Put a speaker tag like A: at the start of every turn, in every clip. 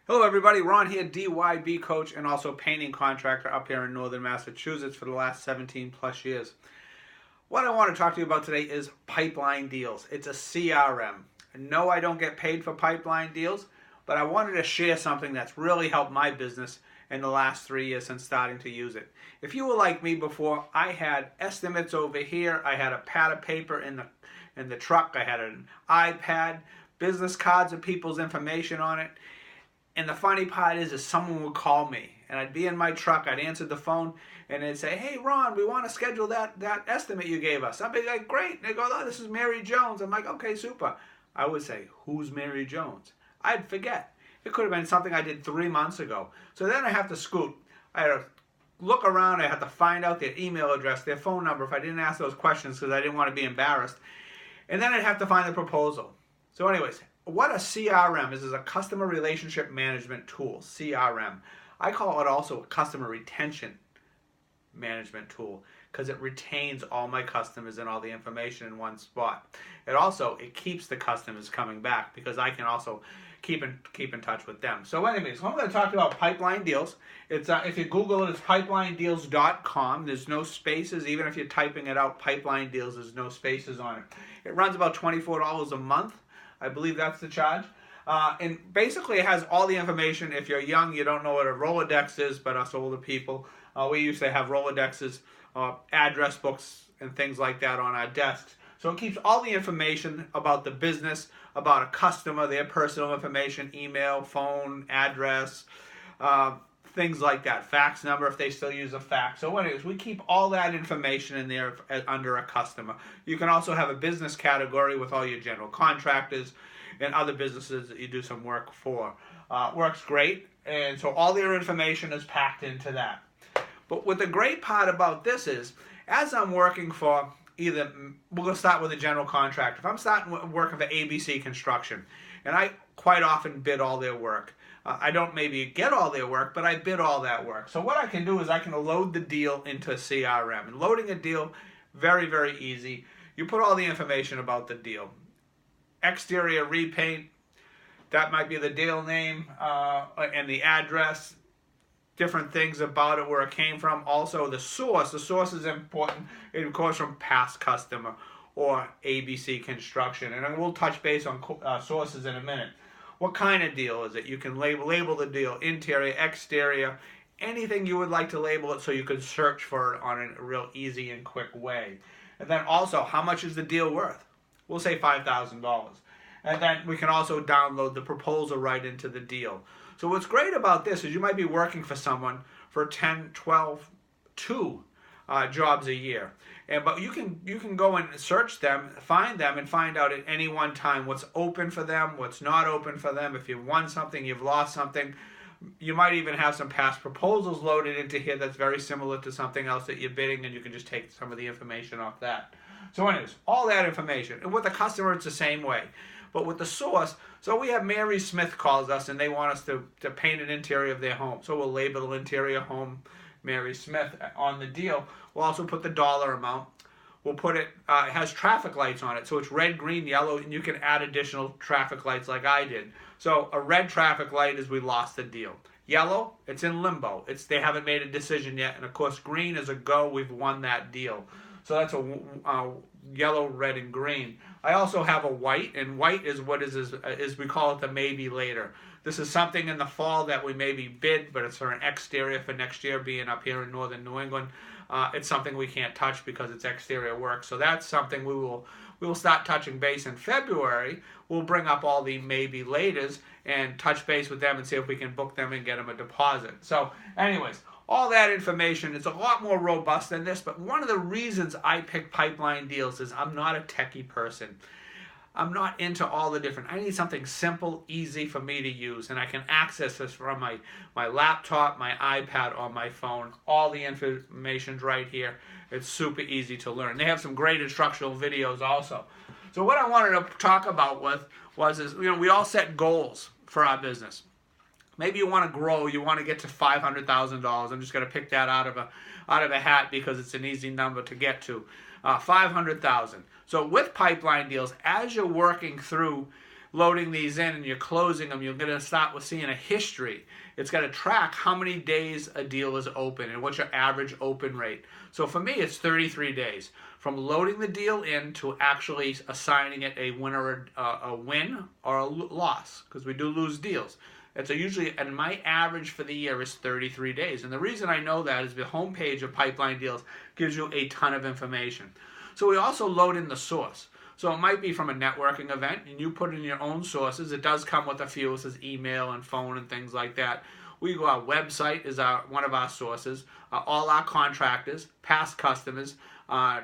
A: Hello everybody, Ron here, DYB coach and also painting contractor up here in northern Massachusetts for the last 17 plus years. What I want to talk to you about today is pipeline deals. It's a CRM. No, I don't get paid for pipeline deals, but I wanted to share something that's really helped my business in the last 3 years since starting to use it. If you were like me before, I had estimates over here, I had a pad of paper in the truck, I had an iPad, business cards with people's information on it. And the funny part is someone would call me, and I'd be in my truck, I'd answer the phone, and they'd say, "Hey, Ron, we want to schedule that estimate you gave us." I'd be like, "Great." And they go, "Oh, this is Mary Jones." I'm like, "Okay, super." I would say, "Who's Mary Jones?" I'd forget. It could have been something I did 3 months ago. So then I have to scoot. I had to look around. I had to find out their email address, their phone number, if I didn't ask those questions because I didn't want to be embarrassed. And then I'd have to find the proposal. So anyways, what a CRM is a customer relationship management tool, CRM. I call it also a customer retention management tool because it retains all my customers and all the information in one spot. It keeps the customers coming back because I can also keep in touch with them. So anyways, I'm going to talk about pipeline deals. It's if you Google it, it's pipelinedeals.com. There's no spaces. Even if you're typing it out, pipeline deals, there's no spaces on it. It runs about $24 a month. I believe that's the charge. And basically it has all the information. If you're young, you don't know what a Rolodex is, but us older people, we used to have Rolodexes, address books, and things like that on our desks. So it keeps all the information about the business, about a customer, their personal information, email, phone, address, things like that. Fax number if they still use a fax. So anyways, we keep all that information in there under a customer. You can also have a business category with all your general contractors and other businesses that you do some work for. Works great, and so all their information is packed into that. But what the great part about this is, as I'm working for we're going to start with a general contractor. If I'm starting working for ABC Construction, and I quite often bid all their work, I don't maybe get all their work, but I bid all that work. So what I can do is I can load the deal into CRM. And loading a deal, very, very easy. You put all the information about the deal. Exterior repaint, that might be the deal name and the address. Different things about it, where it came from. Also the source. The source is important. It comes from past customer or ABC Construction. And we'll touch base on sources in a minute. What kind of deal is it? You can label the deal, interior, exterior, anything you would like to label it so you can search for it on a real easy and quick way. And then also, how much is the deal worth? We'll say $5,000. And then we can also download the proposal right into the deal. So what's great about this is you might be working for someone for 10, 12, 2 jobs a year. But you can go and search them, find them, and find out at any one time what's open for them, what's not open for them. If you've won something, you've lost something. You might even have some past proposals loaded into here that's very similar to something else that you're bidding, and you can just take some of the information off that. So anyways, all that information. And with the customer, it's the same way. But with the source, so we have Mary Smith calls us, and they want us to paint an interior of their home. So we'll label interior home Mary Smith on the deal. We'll also put the dollar amount. We'll put it has traffic lights on it. So it's red, green, yellow, and you can add additional traffic lights like I did. So a red traffic light is we lost the deal. Yellow, it's in limbo. They haven't made a decision yet. And of course, green is a go. We've won that deal. So that's a yellow, red, and green. I also have a white, and white is what is we call it the maybe later. This is something in the fall that we maybe bid, but it's for an exterior for next year, being up here in northern New England. It's something we can't touch because it's exterior work. So that's something we will start touching base in February. We'll bring up all the maybe laters and touch base with them and see if we can book them and get them a deposit. So anyways, all that information is a lot more robust than this, but one of the reasons I pick pipeline deals is I'm not a techie person. I'm not into all the different. I need something simple, easy for me to use, and I can access this from my laptop, my iPad, or my phone. All the information's right here. It's super easy to learn. They have some great instructional videos also. So what I wanted to talk about was we all set goals for our business. Maybe you want to grow, you want to get to $500,000. I'm just going to pick that out of a hat because it's an easy number to get to. $500,000. So with pipeline deals, as you're working through loading these in and you're closing them, you're going to start with seeing a history. It's going to track how many days a deal is open and what's your average open rate. So for me, it's 33 days. From loading the deal in to actually assigning it a win or a win or a loss, because we do lose deals. It's usually, and my average for the year is 33 days. And the reason I know that is the homepage of Pipeline Deals gives you a ton of information. So we also load in the source. So it might be from a networking event, and you put in your own sources. It does come with a few. It says email and phone and things like that. Our website is one of our sources. All our contractors, past customers,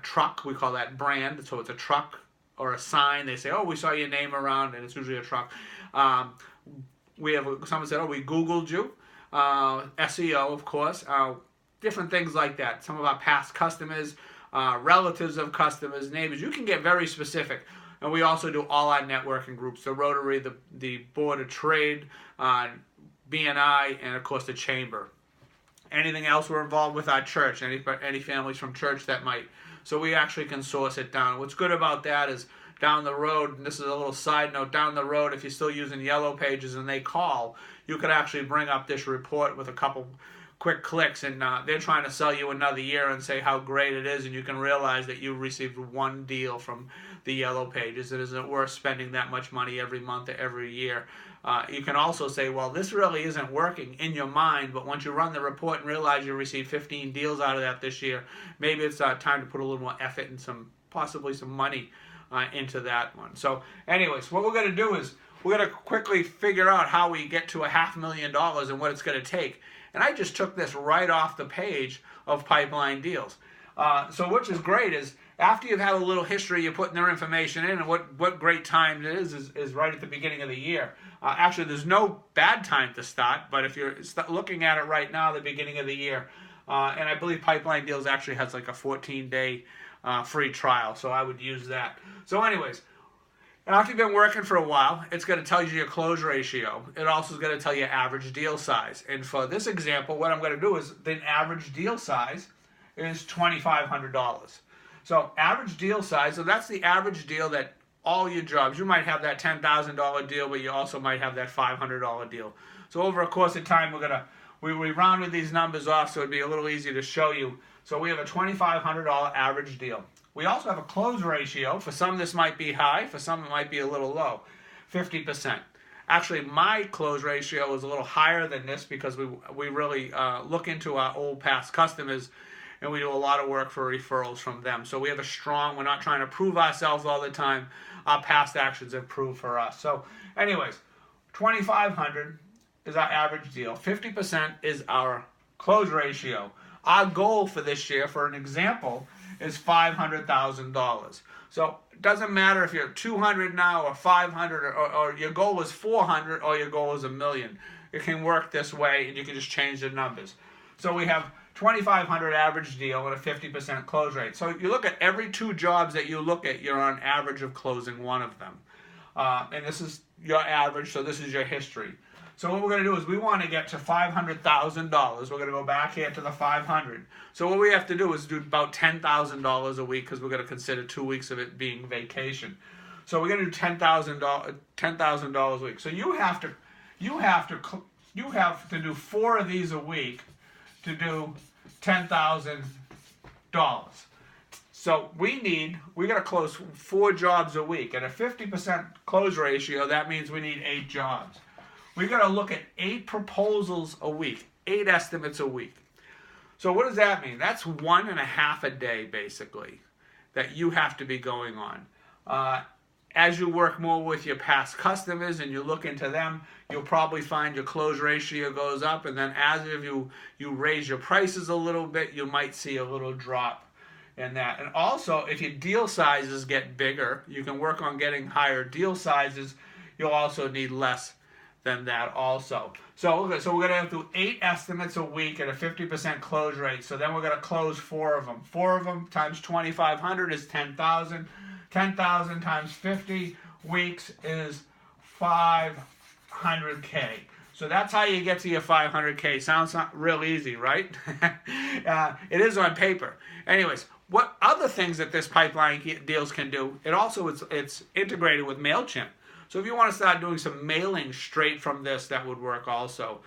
A: truck, we call that brand. So it's a truck or a sign. They say, oh, we saw your name around, and it's usually a truck. Someone said, oh, we Googled you. SEO, of course. Different things like that. Some of our past customers, relatives of customers, neighbors. You can get very specific. And we also do all our networking groups, the Rotary, the Board of Trade, BNI, and of course the Chamber. Anything else we're involved with our church, any families from church that might. So we actually can source it down. What's good about that is down the road, and this is a little side note, down the road, if you're still using Yellow Pages and they call, you could actually bring up this report with a couple quick clicks, and they're trying to sell you another year and say how great it is, and you can realize that you received one deal from the Yellow Pages. It isn't worth spending that much money every month or every year. You can also say, well, this really isn't working in your mind, but once you run the report and realize you received 15 deals out of that this year, maybe it's time to put a little more effort and possibly some money into that one. So anyways, what we're going to do is we're going to quickly figure out how we get to $500,000 and what it's going to take. And I just took this right off the page of Pipeline Deals. So which is great is after you've had a little history, you're putting their information in, and what great time it is right at the beginning of the year. Actually, there's no bad time to start, but if you're looking at it right now, the beginning of the year, and I believe Pipeline Deals actually has like a 14-day free trial, so I would use that. So anyways, after you've been working for a while, it's going to tell you your close ratio. It also is going to tell you average deal size. And for this example, what I'm going to do is the average deal size is $2,500. So average deal size, so that's the average deal that all your jobs, you might have that $10,000 deal, but you also might have that $500 deal. So over a course of time, we rounded these numbers off so it'd be a little easier to show you. So we have a $2,500 average deal. We also have a close ratio. For some, this might be high. For some, it might be a little low, 50%. Actually, my close ratio is a little higher than this because we really look into our old past customers, and we do a lot of work for referrals from them. So we have we're not trying to prove ourselves all the time. Our past actions have proved for us. So anyways, 2,500 is our average deal. 50% is our close ratio. Our goal for this year, for an example, is $500,000. So it doesn't matter if you're 200 now or 500 or your goal is 400 or your goal is $1 million. It can work this way, and you can just change the numbers. So we have 2,500 average deal and a 50% close rate. So you look at every 2 jobs that you look at, you're on average of closing one of them. And this is your average, so this is your history. So what we're going to do is we want to get to $500,000. We're going to go back here to the 500. So what we have to do is do about $10,000 a week because we're going to consider 2 weeks of it being vacation. So we're going to do $10,000 a week. So you have to do 4 of these a week to do $10,000. So we got to close 4 jobs a week. At a 50% close ratio, that means we need 8 jobs. We got to look at 8 proposals a week, 8 estimates a week. So what does that mean? That's 1.5 a day, basically, that you have to be going on. As you work more with your past customers and you look into them, you'll probably find your close ratio goes up, and then as if you raise your prices a little bit, you might see a little drop in that. And also, if your deal sizes get bigger, you can work on getting higher deal sizes. You'll also need less than that also. So we're going to have to do 8 estimates a week at a 50% close rate. So then we're going to close 4 of them. 4 of them times 2,500 is 10,000. 10,000 times 50 weeks is 500K. So that's how you get to your 500K. Sounds not real easy, right? It is on paper. Anyways, what other things that this Pipeline Deals can do? It's integrated with MailChimp. So if you want to start doing some mailing straight from this, that would work also.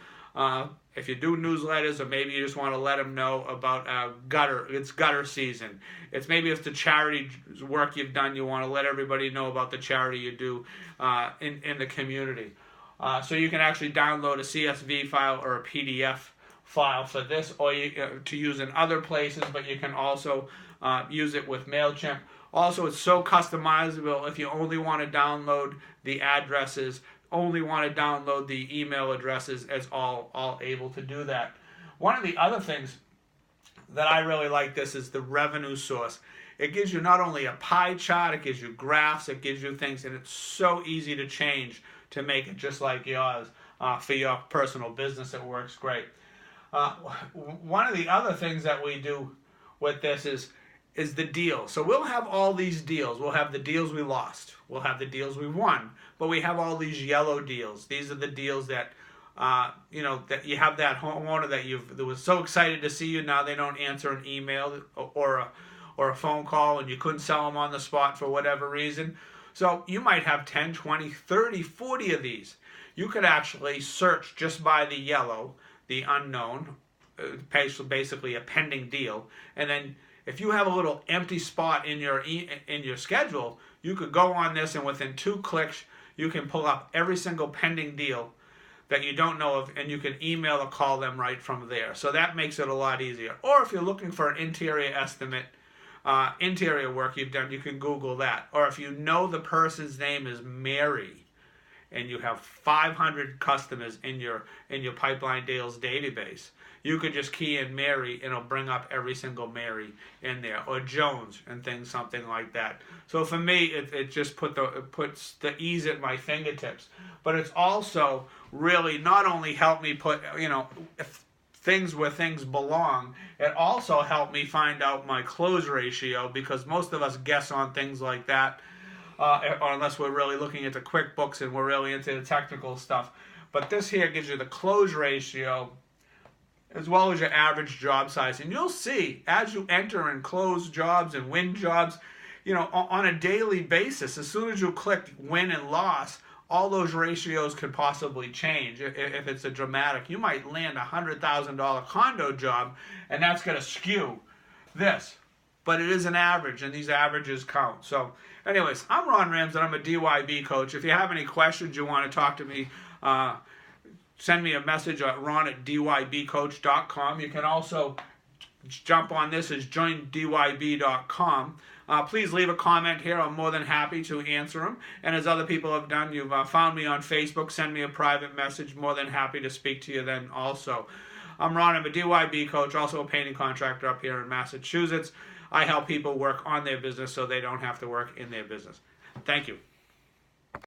A: If you do newsletters, or maybe you just want to let them know about it's gutter season. It's maybe it's the charity work you've done. You want to let everybody know about the charity you do in the community. So you can actually download a CSV file or a PDF file for this, or to use in other places, but you can also use it with MailChimp. Also, it's so customizable. If you only want to download the addresses, only want to download the email addresses, it's all able to do that. One of the other things that I really like this is the revenue source. It gives you not only a pie chart, it gives you graphs, it gives you things, and it's so easy to change to make it just like yours for your personal business. It works great. One of the other things that we do with this is the deal. So we'll have all these deals. We'll have the deals we lost. We'll have the deals we won. But we have all these yellow deals. These are the deals that, that you have that homeowner that was so excited to see you. Now they don't answer an email or a phone call, and you couldn't sell them on the spot for whatever reason. So you might have 10, 20, 30, 40 of these. You could actually search just by the yellow, the unknown, basically a pending deal, and then if you have a little empty spot in your schedule, you could go on this, and within 2 clicks, you can pull up every single pending deal that you don't know of, and you can email or call them right from there. So that makes it a lot easier. Or if you're looking for an interior estimate, interior work you've done, you can Google that. Or if you know the person's name is Mary, and you have 500 customers in your Pipeline Deals database, you could just key in Mary and it'll bring up every single Mary in there, or Jones and something like that. So for me, it just puts the ease at my fingertips. But it's also really not only helped me put things where things belong, it also helped me find out my close ratio, because most of us guess on things like that, or unless we're really looking at the QuickBooks and we're really into the technical stuff. But this here gives you the close ratio as well as your average job size. And you'll see, as you enter and close jobs and win jobs, on a daily basis, as soon as you click win and loss, all those ratios could possibly change. If it's a dramatic, you might land a $100,000 condo job, and that's going to skew this. But it is an average, and these averages count. So anyways, I'm Ron Ramsden. I'm a DYB coach. If you have any questions, you want to talk to me, send me a message at ron@dybcoach.com. You can also jump on this as joindyb.com. Please leave a comment here. I'm more than happy to answer them. And as other people have done, you've found me on Facebook. Send me a private message. More than happy to speak to you then also. I'm Ron. I'm a DYB coach, also a painting contractor up here in Massachusetts. I help people work on their business so they don't have to work in their business. Thank you.